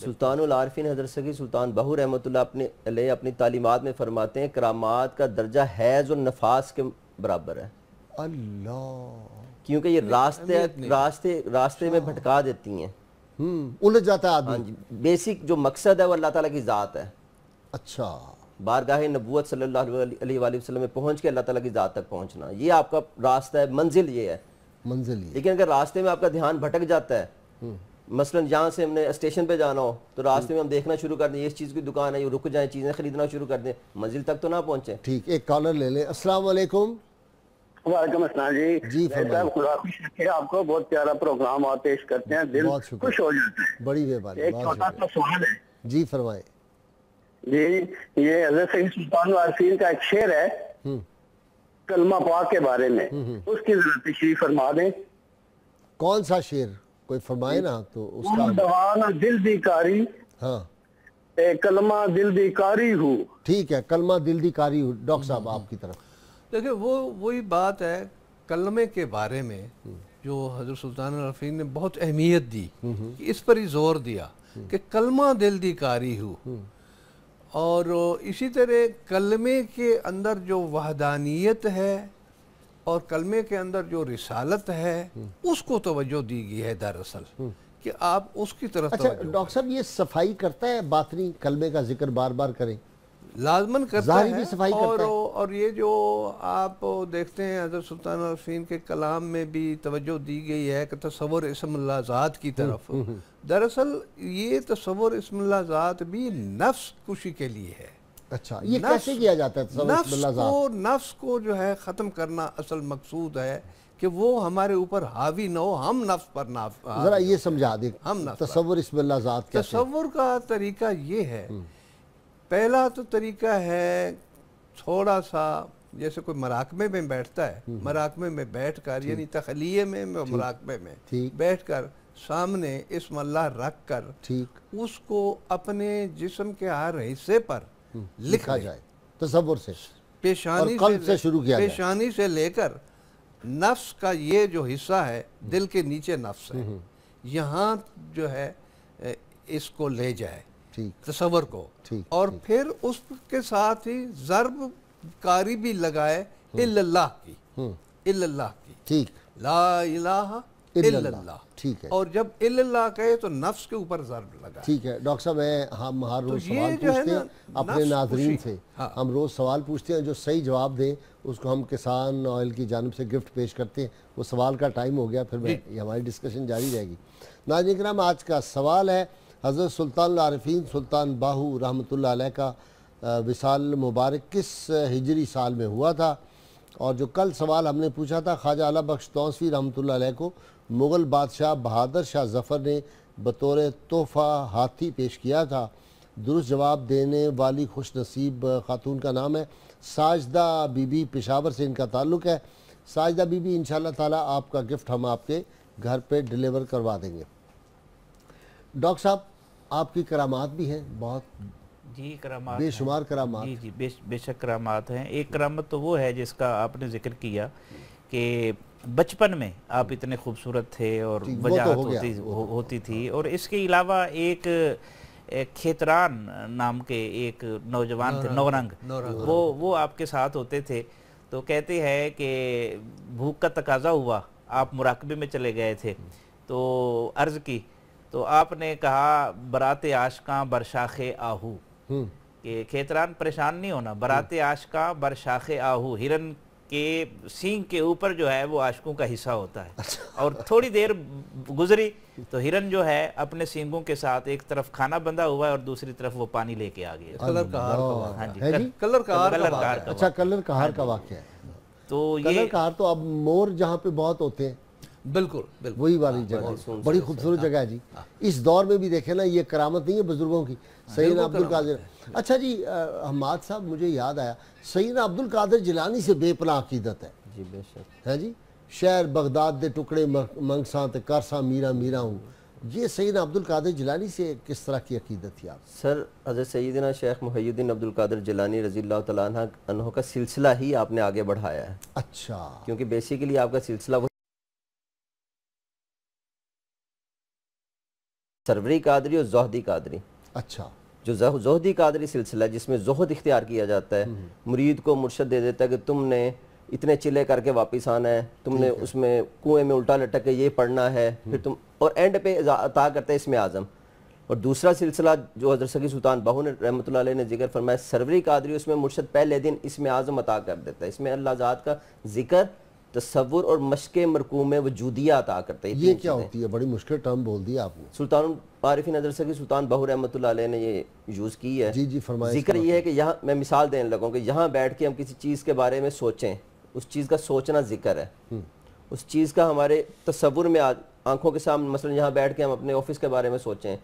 سلطان العارفین حضرت سگی سلطان باہو رحمۃ اللہ علیہ اپنی تعلیمات میں فرماتے ہیں کرامات کا درجہ حیض اور نفاس کے برابر ہے. اللہ، کیونکہ یہ راستے میں بھٹکا دیتی ہیں، الجھ جاتا ہے آدمی. ہاں جی، بیسک جو مقصد ہے وہ اللہ تعالیٰ کی ذات ہے. اچھا، بارگاہ نبوت صلی اللہ علیہ وآلہ وسلم میں پہنچ کے اللہ تعالیٰ کی ذات تک پہنچنا، یہ آپ کا راستہ ہے، منزل یہ ہے. منزل یہ. لیکن اگر راستے میں آپ کا دھیان بھٹک جاتا ہے، مثلا یہاں سے ہم نے اسٹیشن پہ جانا ہو تو راستے میں ہم دیکھنا شروع کر دیں اس چیز کی دکان ہے، یہ رک جائیں، چیزیں خریدنا شروع کر دیں، منزل تک تو نہ پہنچیں. ٹھیک، ایک کالر لے لیں. السلام علیکم. وعلیکم السلام جی. جی فرمائیں. خدا خوش رکھے آپ کو، بہت پیارا پروگرام آپ پیش کرتے ہیں، دل خوش ہو جاتا ہے. بڑی مہربانی. ایک چھوٹا سا سوال ہے جی فرمائیں. جی، یہ حضرت سید سلطان العارفین کا ایک شعر ہے کلمہ پاک کے بارے میں، اس کی ذرا تشریح فرما دیں. کون سا شعر کوئی فرمائے نا تو اس کا. دوانا دل دی کاری، ہاں اے کلمہ دل دی کاری ہوں. ٹھیک ہے، کلمہ دل دی کاری ہوں. ڈاکٹر صاحب آپ کی طرف. دیکھیں وہی بات ہے کلمے کے بارے میں جو حضرت سلطان العارفین نے بہت اہمیت دی، کہ اس پر ہی زور دیا کہ کلمہ دل دی کاری ہو. اور اسی طرح کلمے کے اندر جو وحدانیت ہے اور کلمے کے اندر جو رسالت ہے اس کو توجہ دی گئی ہے دراصل، کہ آپ اس کی طرف اچھا توجہ. ڈاکٹر صاحب، یہ صفائی کرتا ہے باطنی کلمے کا ذکر بار بار کریں؟ لازمن کرتا ظاہری ہے. بھی صفائی کرتا ہے. اور یہ جو آپ دیکھتے ہیں حضرت سلطان العارفین کے کلام میں بھی توجہ دی گئی ہے کہ تصور اسم اللہ ذات کی طرف. دراصل یہ تصور اسم اللہ ذات بھی نفس کشی کے لیے ہے. اچھا، یہ کیسے کیا جاتا ہے تصور اسم اللہ ذات؟ نفس کو جو ہے ختم کرنا اصل مقصود ہے، کہ وہ ہمارے اوپر حاوی نہ ہو، ہم نفس پر نہ. ذرا یہ سمجھا دیں تصور اسم اللہ ذات کیسے؟ تصور کا طریقہ یہ ہے، پہلا تو طریقہ ہے تھوڑا سا جیسے کوئی مراقبے میں بیٹھتا ہے، مراقبے میں بیٹھ کر، یعنی تخلیے میں مراقبے میں بیٹھ کر سامنے اسم اللہ رکھ کر اس کو اپنے جسم کے ہر حصے پر لکھا جائے، تصور سے، پیشانی سے شروع کیا جائے، پیشانی سے لے کر نفس کا یہ جو حصہ ہے، دل کے نیچے نفس ہے، یہاں جو ہے اس کو لے جائے تصور کو، اور پھر اس کے ساتھ ہی ضرب کاری بھی لگائے الا اللہ کی، الا اللہ کی، ٹھیک، لا الہ الا اللہ. ٹھیک ہے. اور جب الا اللہ کہے تو نفس کے اوپر ضرب لگائے. ٹھیک ہے ڈاکٹر صاحب، ہم ہر روز سوال پوچھتے ہیں اپنے ناظرین سے، ہم روز سوال پوچھتے ہیں، جو صحیح جواب دیں اس کو ہم کسان آئل کی جانب سے گفٹ پیش کرتے ہیں. وہ سوال کا ٹائم ہو گیا، پھر یہ ہماری ڈسکشن جاری رہے گی. ناظرین کرام، آج کا سوال ہے حضرت سلطان العارفین سلطان باہو رحمۃ اللہ علیہ کا وصال مبارک کس ہجری سال میں ہوا تھا؟ اور جو کل سوال ہم نے پوچھا تھا، خواجہ اعلیٰ بخش توسوی رحمۃ اللہ علیہ کو مغل بادشاہ بہادر شاہ ظفر نے بطور تحفہ ہاتھی پیش کیا تھا. درست جواب دینے والی خوش نصیب خاتون کا نام ہے ساجدہ بی بی، پشاور سے ان کا تعلق ہے. ساجدہ بی بی، انشاءاللہ تعالیٰ آپ کا گفٹ ہم آپ کے گھر پہ ڈیلیور کروا دیں گے. ڈاکٹر صاحب، آپ کی کرامات بھی ہیں بہت، جی کرامات بے شمار کرامات. جی بے شک کرامات ہیں. ایک کرامت تو وہ ہے جس کا آپ نے ذکر کیا کہ بچپن میں آپ اتنے خوبصورت تھے اور وجاہت ہوتی تھی. اور اس کے علاوہ ایک کھیتران نام کے ایک نوجوان تھے، نورنگ، وہ آپ کے ساتھ ہوتے تھے. تو کہتے ہیں کہ بھوک کا تقاضا ہوا، آپ مراقبے میں چلے گئے تھے، تو عرض کی تو آپ نے کہا برات عاشقاں برشاخ آہو، کہ کھیتران پریشان نہیں ہونا، برات عاشقاں برشاخ آہو، ہرن کے سینگ کے اوپر جو ہے وہ عاشقوں کا حصہ ہوتا ہے. اور تھوڑی دیر گزری تو ہرن جو ہے اپنے سینگوں کے ساتھ ایک طرف کھانا بندھا ہوا ہے اور دوسری طرف وہ پانی لے کے آ گیا. کلر کہار کا واقعہ. ہاں جی، کلر کہار. اچھا، کلر کہار کا واقعہ ہے. تو کلر کہار تو اب مور جہاں پہ بہت ہوتے ہیں، بالکل وہی والی جگہ، بڑی خوبصورت جگہ ہے جی. اس دور میں بھی دیکھیں نا، یہ کرامت نہیں ہے بزرگوں کی. سیدنا عبد القادر، اچھا جی حماد صاحب، مجھے یاد آیا سیدنا عبد القادر جیلانی سے بے پناہ عقیدت ہے. جی بے شک ہے جی. شہر بغداد دے ٹکڑے منگساں تے کرساں میرا میرا ہوں، یہ سیدنا عبد القادر جیلانی سے کس طرح کی عقیدت تھی آپ؟ سر، حضرت سیدنا شیخ محی الدین عبد القادر جیلانی رضی اللہ تعالیٰ عنہ کا سلسلہ ہی آپ نے آگے بڑھایا ہے. اچھا، کیونکہ بیسیکلی آپ کا سلسلہ سروری قادری اور زہدی قادری. اچھا. جو زہدی قادری سلسلہ ہے جس میں زہد اختیار کیا جاتا ہے, مرید کو مرشد دے دیتا ہے کہ تم نے اتنے چلے کر کے واپس آنا ہے, تم نے اس میں کنویں میں الٹا لٹک کے یہ پڑھنا ہے, پھر تم, اور اینڈ پہ عطا کرتا ہے اسم اعظم. اور دوسرا سلسلہ جو حضرت سگی سلطان باہو نے رحمۃ اللہ علیہ نے ذکر فرمایا سروری قادری, اس میں مرشد پہلے دن اسم اعظم عطا کر دیتا ہے. اس میں اللہ ذات کا ذکر, تصور اور مشق مرکوم وجودیہ عطا کرتا ہے. یہ کیا ہوتی ہے؟ بڑی مشکل ٹرم بول دی آپ نے. سلطان العارفین حضرت سگی سلطان باہو رحمۃ اللہ علیہ نے یہ یوز کی ہے. جی فرمائیں. ذکر یہ ہے کہ یہاں میں مثال دینے لگوں کہ یہاں بیٹھ کے ہم کسی چیز کے بارے میں سوچیں, اس چیز کا سوچنا ذکر ہے. اس چیز کا ہمارے تصور میں آنکھوں کے سامنے, مثلا یہاں بیٹھ کے ہم اپنے آفس کے بارے میں سوچیں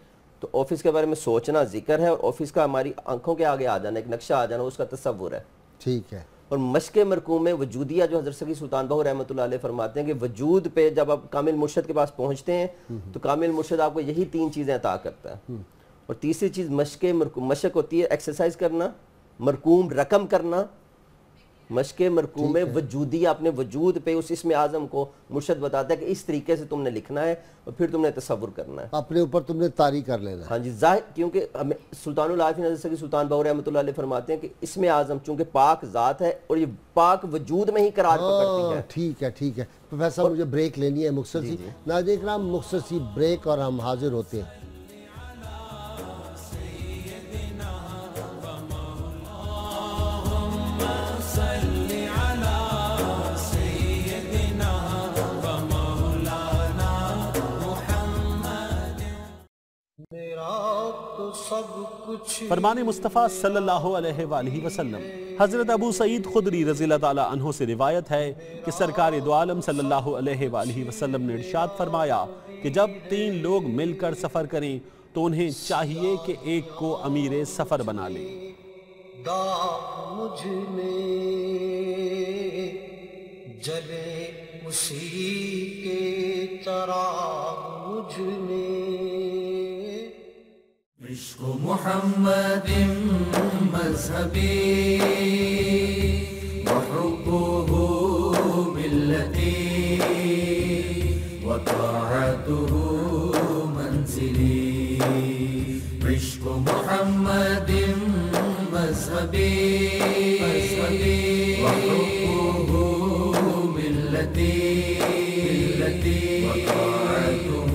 تو آفس کے بارے میں سوچنا ذکر ہے, اور آفس کا ہماری آنکھوں کے آگے آ جانا, ایک نقشہ آ جانا, اس کا تصور ہے. ٹھیک ہے. اور مشق مرکوم وجودیہ جو حضرت سگی سلطان باہو رحمۃ اللہ علیہ فرماتے ہیں کہ وجود پہ جب آپ کامل مرشد کے پاس پہنچتے ہیں تو کامل مرشد آپ کو یہی 3 چیزیں عطا کرتا ہے. اور تیسری چیز مشق مرکوم, مشق ہوتی ہے ایکسرسائز کرنا, مرکوم رقم کرنا, مشق مرکوم وجودیہ اپنے وجود پہ اس اسم اعظم کو مرشد بتاتا ہے کہ اس طریقے سے تم نے لکھنا ہے اور پھر تم نے تصور کرنا ہے, اپنے اوپر تم نے طاری کر لینا. ہاں جی, ظاہر کیونکہ سلطان العارفین حضرت سگی سلطان باہو رحمۃ اللہ علیہ فرماتے ہیں کہ اسم اعظم چونکہ پاک ذات ہے اور یہ پاک وجود میں ہی قرار پکڑتی ہے. ٹھیک ہے. پروفیسر مجھے بریک لینی ہے مختصر سی. ناظرین کرام مختصر سی بریک اور ہم حاضر ہوتے ہیں. فرمان مصطفیٰ صلی اللہ علیہ وآلہ وسلم. حضرت ابو سعید خدری رضی اللہ تعالیٰ عنہ سے روایت ہے کہ سرکار دو عالم صلی اللہ علیہ وآلہ وسلم نے ارشاد فرمایا کہ جب 3 لوگ مل کر سفر کریں تو انہیں چاہیے کہ ایک کو امیر سفر بنا لیں. مجھ میں جلے اسی کے چراغ مجھ میں عشق محمد مذہبی وحبه ملتی وطاعته منزلی. عشق محمد مذہبی وحبه ملتی وطاعته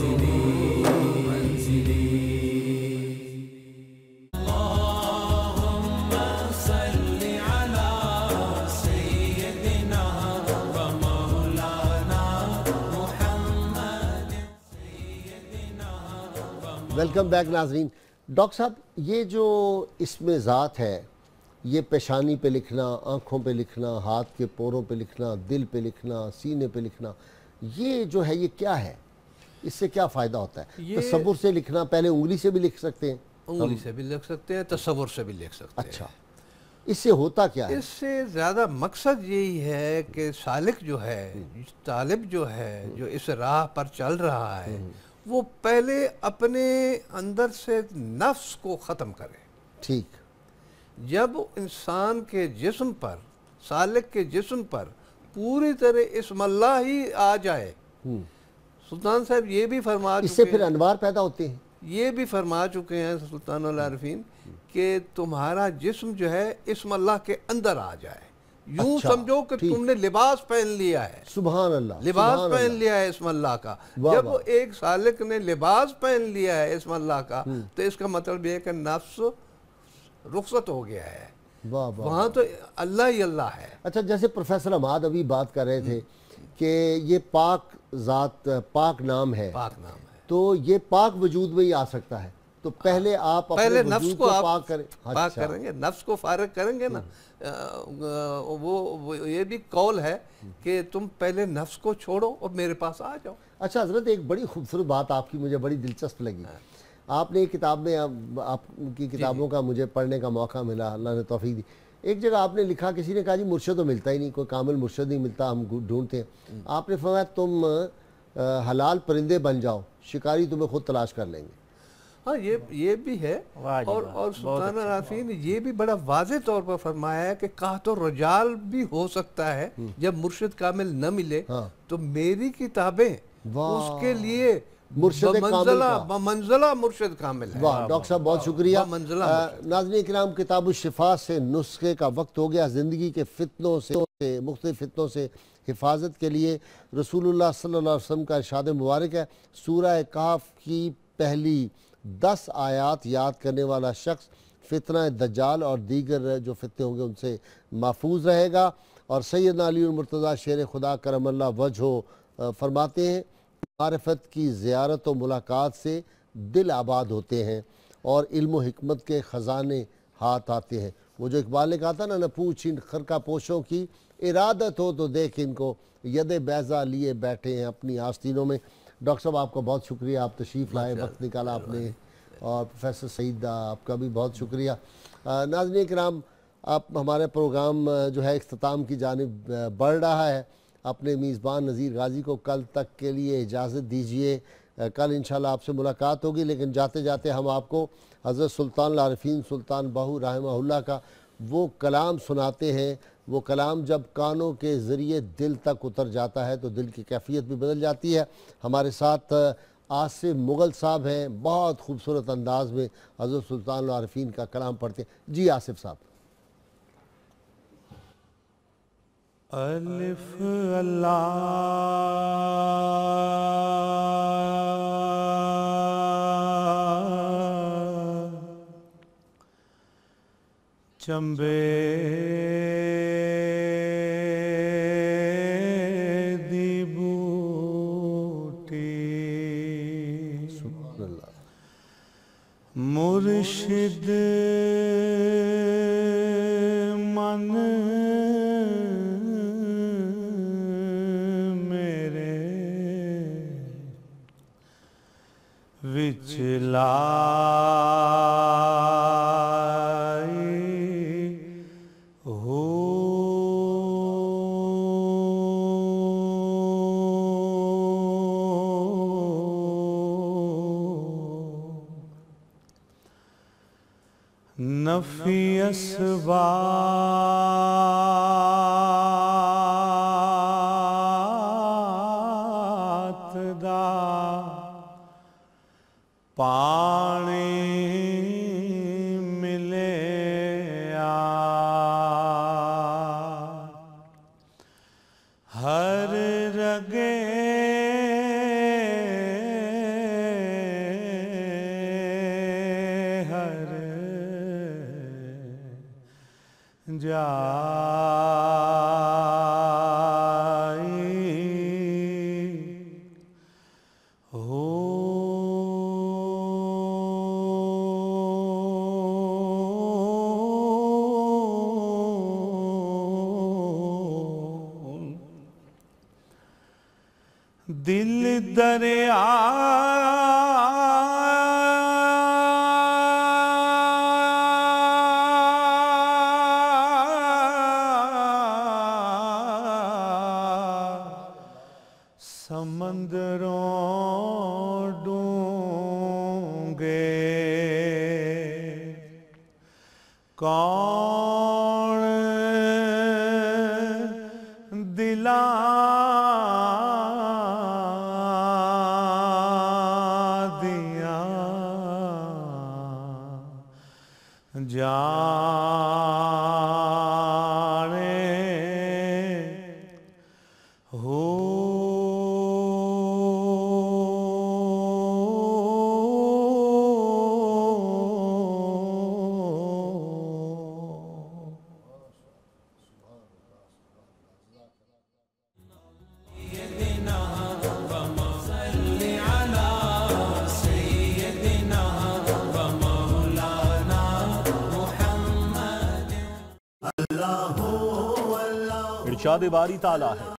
منزلی. ویلکم بیک ناظرین. ڈاکٹر صاحب یہ جو اسم ذات ہے, یہ پیشانی پہ لکھنا, آنکھوں پہ لکھنا, ہاتھ کے پوروں پہ لکھنا, دل پہ لکھنا, سینے پہ لکھنا, یہ جو ہے یہ کیا ہے؟ اس سے کیا فائدہ ہوتا ہے؟ تصور سے لکھنا, پہلے انگلی سے بھی لکھ سکتے ہیں, انگلی سے بھی لکھ سکتے ہیں, تصور سے بھی لکھ سکتے ہیں. اچھا, اس سے ہوتا کیا ہے؟ اس سے زیادہ مقصد یہی ہے کہ سالک جو ہے, طالب جو ہے, جو اس راہ پر چل رہا ہے, وہ پہلے اپنے اندر سے نفس کو ختم کرے. ٹھیک. جب انسان کے جسم پر, سالک کے جسم پر پوری طرح اسم اللہ ہی آ جائے, سلطان صاحب یہ بھی فرما چکے ہیں, اس سے پھر انوار پیدا ہوتے ہیں. یہ بھی فرما چکے ہیں سلطان العارفین کہ تمہارا جسم جو ہے اسم اللہ کے اندر آ جائے. یوں سمجھو کہ تم نے لباس پہن لیا ہے. سبحان اللہ. لباس پہن لیا ہے اسم اللہ کا. جب ایک سالک نے لباس پہن لیا ہے اسم اللہ کا تو اس کا مطلب یہ ہے کہ نفس رخصت ہو گیا ہے, وہاں تو اللہ ہی اللہ ہے. اچھا, جیسے پروفیسر حماد ابھی بات کر رہے تھے کہ یہ پاک ذات, پاک نام ہے, تو یہ پاک وجود میں ہی آ سکتا ہے. تو پہلے آپ پہلے نفس کو پاک کریں, پاک کریں گے, نفس کو فارغ کریں گے نا. وہ یہ بھی قول ہے کہ تم پہلے نفس کو چھوڑو اور میرے پاس آ جاؤ. اچھا حضرت, ایک بڑی خوبصورت بات آپ کی مجھے بڑی دلچسپ لگی. آپ نے ایک کتاب میں, آپ کی کتابوں کا مجھے پڑھنے کا موقع ملا, اللہ نے توفیق دی. ایک جگہ آپ نے لکھا, کسی نے کہا جی مرشد تو ملتا ہی نہیں, کوئی کامل مرشد نہیں ملتا, ہم ڈھونڈتے ہیں. آپ نے فرمایا تم حلال پرندے بن جاؤ, شکاری تمہیں خود تلاش کر لیں گے. ہاں یہ بھی ہے. اور سلطان العارفین نے یہ بھی بڑا واضح طور پر فرمایا ہے کہ قحط الرجال بھی ہو سکتا ہے جب مرشد کامل نہ ملے, تو میری کتابیں اس کے لیے مرشد کامل کا منزلہ مرشد کامل ہے. واہ ڈاکٹر صاحب بہت شکریہ. ناظرین کرام کتاب الشفا سے نسخے کا وقت ہو گیا. زندگی کے فتنوں سے مختلف فتنوں سے حفاظت کے لیے رسول اللہ صلی اللہ علیہ وسلم کا ارشاد مبارک ہے سورہ کہف کی پہلی 10 آیات یاد کرنے والا شخص فتنہ دجال اور دیگر جو فتنے ہوں گے ان سے محفوظ رہے گا. اور سیدنا علی المرتضیٰ شیر خدا کرم اللہ وجہہ فرماتے ہیں معرفت کی زیارت و ملاقات سے دل آباد ہوتے ہیں اور علم و حکمت کے خزانے ہاتھ آتے ہیں. وہ جو اقبال نے کہا تھا نا پوچھ ان خرقہ پوشوں کی ارادت ہو تو دیکھ ان کو ید بیضا لیے بیٹھے ہیں اپنی آستینوں میں. ڈاکٹر صاحب آپ کا بہت شکریہ, آپ تشریف لائے, وقت نکالا آپ نے. اور پروفیسر سعید آپ کا بھی بہت شکریہ. ناظرین کرام آپ ہمارے پروگرام جو ہے اختتام کی جانب بڑھ رہا ہے. اپنے میزبان نذیر غازی کو کل تک کے لیے اجازت دیجیے. کل انشاءاللہ آپ سے ملاقات ہوگی, لیکن جاتے جاتے ہم آپ کو حضرت سلطان العارفین سلطان باہو رحمہ اللہ کا وہ کلام سناتے ہیں. وہ کلام جب کانوں کے ذریعے دل تک اتر جاتا ہے تو دل کی کیفیت بھی بدل جاتی ہے. ہمارے ساتھ آصف مغل صاحب ہیں, بہت خوبصورت انداز میں حضرت سلطان العارفین کا کلام پڑھتے ہیں. جی آصف صاحب. الف اللہ چمبے دی بوٹی سبحان اللہ. مرشد من وچلا نفی اسبات دا پانی ملے ہر رگے ہر جائی دل دریا سمندروں ڈونگے کون دلاں ارشاد باری تعالیٰ ہے